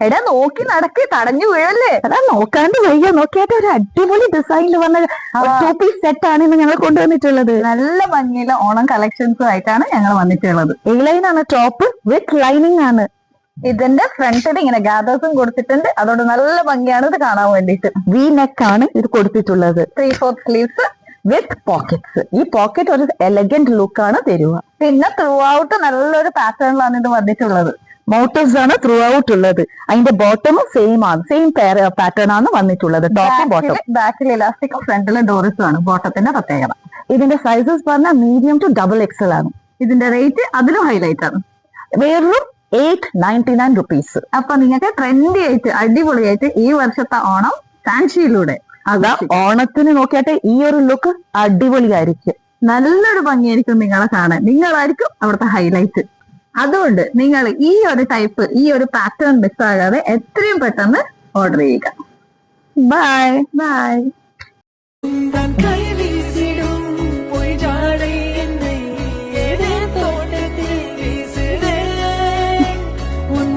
എടാ നോക്കി നടക്കി തടഞ്ഞു വീഴല്ലേ. എടാ നോക്കാണ്ട് വയ്യ, നോക്കിയായിട്ട് ഒരു അടിപൊളി ഡിസൈനിൽ വന്ന ടു പീസ് സെറ്റ് ആണ് ഇന്ന് ഞങ്ങൾ കൊണ്ടുവന്നിട്ടുള്ളത്. നല്ല ഭംഗിയുള്ള ഓണം കളക്ഷൻസും ആയിട്ടാണ് ഞങ്ങൾ വന്നിട്ടുള്ളത്. A-line ആണ് ടോപ്പ്, വിത്ത് ലൈനിങ് ആണ്. ഇതിന്റെ ഫ്രണ്ടിൽ ഇങ്ങനെ ഗാദേഴ്സും കൊടുത്തിട്ടുണ്ട്. അതുകൊണ്ട് നല്ല ഭംഗിയാണ് ഇത് കാണാൻ വേണ്ടിയിട്ട്. വി നെക്ക് ആണ് ഇത് കൊടുത്തിട്ടുള്ളത്. 3/4 സ്ലീവ്സ് വിത്ത് പോക്കറ്റ്സ്. ഈ പോക്കറ്റ് ഒരു എലഗന്റ് ലുക്ക് ആണ് തരുക. പിന്നെ ത്രൂ ഔട്ട് നല്ലൊരു പാറ്റേണിലാണ് ഇത് വന്നിട്ടുള്ളത്. മോട്ടീവ്സ് ആണ് ത്രൂ ഔട്ട് ഉള്ളത്. അതിന്റെ ബോട്ടമും സെയിം ആണ്, സെയിം പാറ്റേൺ ആണ് വന്നിട്ടുള്ളത്. ടോപ്പും ബോട്ടം. ബാക്കിൽ ഇലാസ്റ്റിക്കും ഫ്രണ്ടിലെ ഡോറിസും ആണ് ബോട്ടത്തിന്റെ പ്രത്യേകത. ഇതിന്റെ സൈസസ് പറഞ്ഞാൽ മീഡിയം ടു ഡബിൾ എക്സൽ ആണ്. ഇതിന്റെ റേറ്റ് അതിലും ഹൈലൈറ്റ് ആണ്. വെറും 899 rupees. അപ്പൊ നിങ്ങൾക്ക് ട്രെൻഡി ആയിട്ട് അടിപൊളിയായിട്ട് ഈ വർഷത്തെ ഓണം ഫാൻസിയിലൂടെ അതാ ഓണത്തിന് നോക്കിയാട്ടെ ഈ ഒരു ലുക്ക് അടിപൊളിയായിരിക്കും. നല്ലൊരു ഭംഗിയായിരിക്കും നിങ്ങളെ കാണാൻ. നിങ്ങളായിരിക്കും അവിടുത്തെ ഹൈലൈറ്റ്. അതുകൊണ്ട് നിങ്ങൾ ഈ ഒരു ടൈപ്പ്, ഈ ഒരു പാറ്റേൺ മിസ്സാകാതെ എത്രയും പെട്ടെന്ന് ഓർഡർ ചെയ്യുക. Bye bye.